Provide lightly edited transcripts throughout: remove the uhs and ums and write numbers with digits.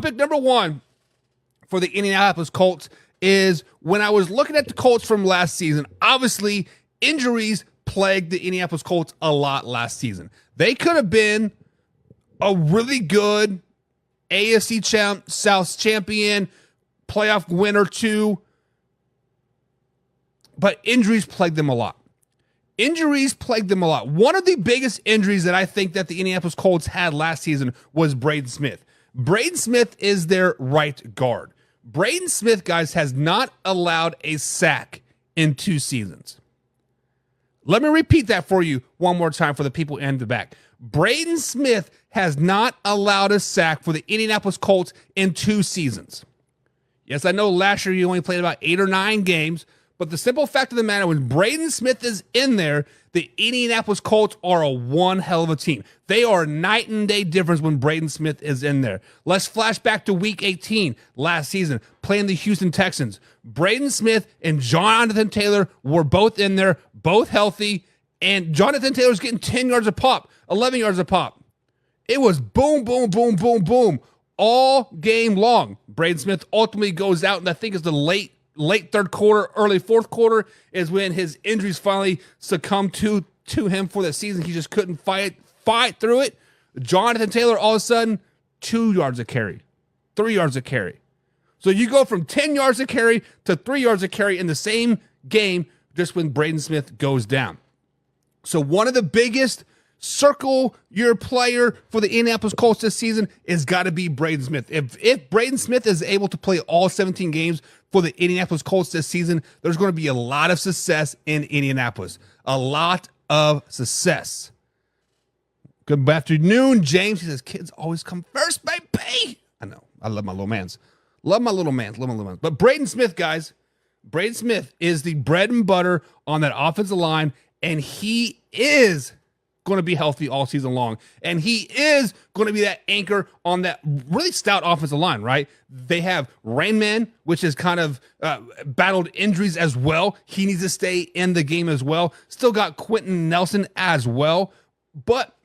Topic number one for the Indianapolis Colts is when I was looking at the Colts from last season, obviously injuries plagued the Indianapolis Colts a lot last season. They could have been a really good AFC South champion, playoff winner too, but injuries plagued them a lot. One of the biggest injuries that I think that the Indianapolis Colts had last season was Braden Smith. Braden Smith is their right guard. Braden Smith, guys, has not allowed a sack in 2 seasons. Let me repeat that for you one more time for the people in the back. Braden Smith has not allowed a sack for the Indianapolis Colts in 2 seasons. Yes, I know last year you only played about 8 or 9 games, but the simple fact of the matter, when Braden Smith is in there, the Indianapolis Colts are a one hell of a team. They are night and day difference when Braden Smith is in there. Let's flash back to week 18 last season, playing the Houston Texans. Braden Smith and Jonathan Taylor were both in there, both healthy, and Jonathan Taylor's getting 10 yards a pop, 11 yards a pop. It was boom, boom, boom, boom, boom, all game long. Braden Smith ultimately goes out, and I think it's the late third quarter, early fourth quarter is when his injuries finally succumbed to him for the season. He just couldn't fight through it. Jonathan Taylor, all of a sudden, 2 yards a carry, 3 yards a carry. So you go from 10 yards a carry to 3 yards a carry in the same game just when Braden Smith goes down. So one of the biggest circle your player for the Indianapolis Colts this season is got to be Braden Smith. If Braden Smith is able to play all 17 games for the Indianapolis Colts this season, there's going to be a lot of success in Indianapolis. A lot of success. Good afternoon, James. He says, kids always come first, baby. I know. I love my little mans. But Braden Smith, guys, Braden Smith is the bread and butter on that offensive line, and he is going to be healthy all season long. And he is going to be that anchor on that really stout offensive line, right? They have Rainman, which has kind of battled injuries as well. He needs to stay in the game as well. Still got Quentin Nelson as well. But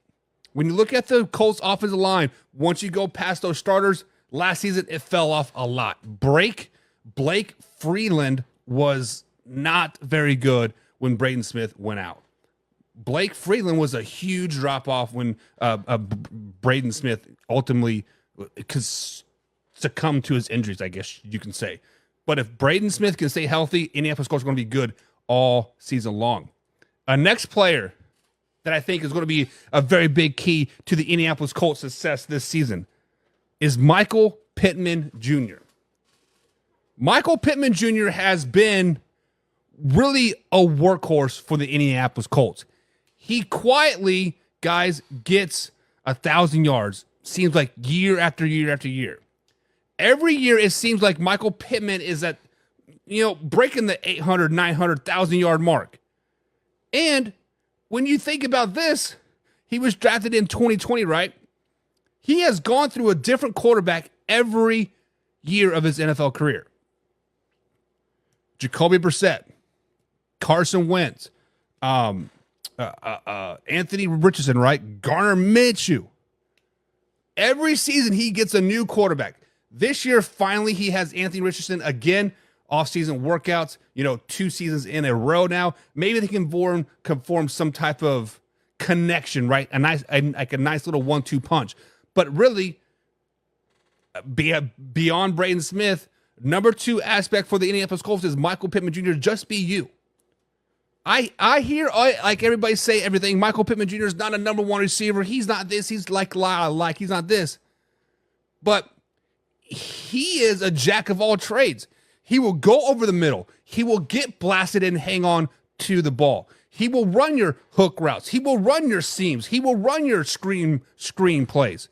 when you look at the Colts offensive line, once you go past those starters, last season it fell off a lot. Blake Freeland was not very good when Braden Smith went out. Blake Freeland was a huge drop-off when Braden Smith ultimately succumbed to his injuries, I guess you can say. But if Braden Smith can stay healthy, Indianapolis Colts are going to be good all season long. A next player that I think is going to be a very big key to the Indianapolis Colts' success this season is Michael Pittman Jr. Michael Pittman Jr. has been really a workhorse for the Indianapolis Colts. He quietly, guys, gets 1,000 yards. Seems like year after year after year. Every year it seems like Michael Pittman is at, breaking the 800, 900, 1,000-yard mark. And when you think about this, he was drafted in 2020, right? He has gone through a different quarterback every year of his NFL career. Jacoby Brissett, Carson Wentz, Anthony Richardson, right? Garner Minshew. Every season he gets a new quarterback. This year, finally, he has Anthony Richardson again. Off-season workouts, 2 seasons in a row now. Maybe they can form some type of connection, right? A nice little 1-2 punch. But really, beyond Braden Smith, number 2 aspect for the Indianapolis Colts is Michael Pittman Jr. Just be you. I hear like everybody say everything. Michael Pittman Jr. is not a number 1 receiver. He's not this. He's like he's not this. But he is a jack of all trades. He will go over the middle. He will get blasted and hang on to the ball. He will run your hook routes. He will run your seams. He will run your screen plays.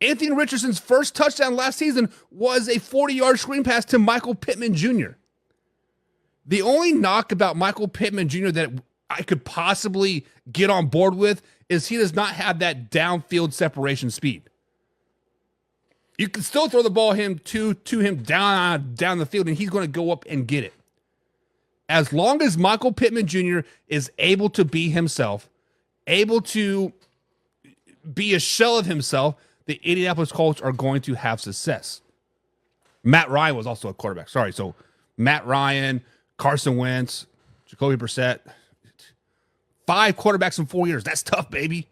Anthony Richardson's first touchdown last season was a 40-yard screen pass to Michael Pittman Jr. The only knock about Michael Pittman Jr. that I could possibly get on board with is he does not have that downfield separation speed. You can still throw the ball to him down the field, and he's going to go up and get it. As long as Michael Pittman Jr. is able to be himself, able to be a shell of himself, the Indianapolis Colts are going to have success. Matt Ryan was also a quarterback. Sorry. So Matt Ryan, Carson Wentz, Jacoby Brissett. 5 quarterbacks in 4 years. That's tough, baby.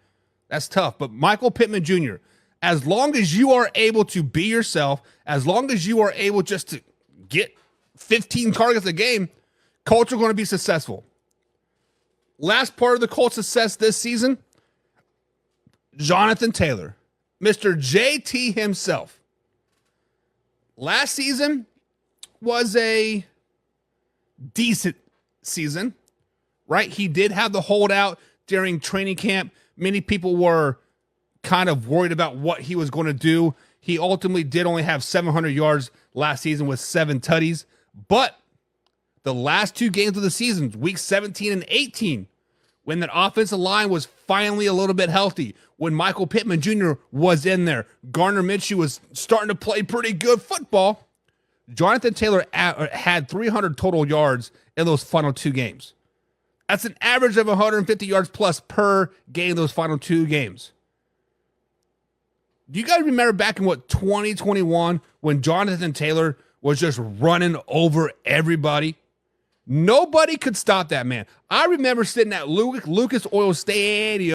That's tough. But Michael Pittman Jr., as long as you are able to be yourself, as long as you are able just to get 15 targets a game, Colts are going to be successful. Last part of the Colts' success this season, Jonathan Taylor, Mr. JT himself. Last season was a decent season, right? He did have the holdout during training camp. Many people were kind of worried about what he was going to do. He ultimately did only have 700 yards last season with 7 tutties. But the last 2 games of the season, week 17 and 18, when that offensive line was finally a little bit healthy, when Michael Pittman Jr. was in there, Gardner Minshew was starting to play pretty good football, Jonathan Taylor had 300 total yards in those final 2 games. That's an average of 150 yards plus per game those final 2 games. Do you guys remember back in 2021 when Jonathan Taylor was just running over everybody? Nobody could stop that man. I remember sitting at Lucas Oil Stadium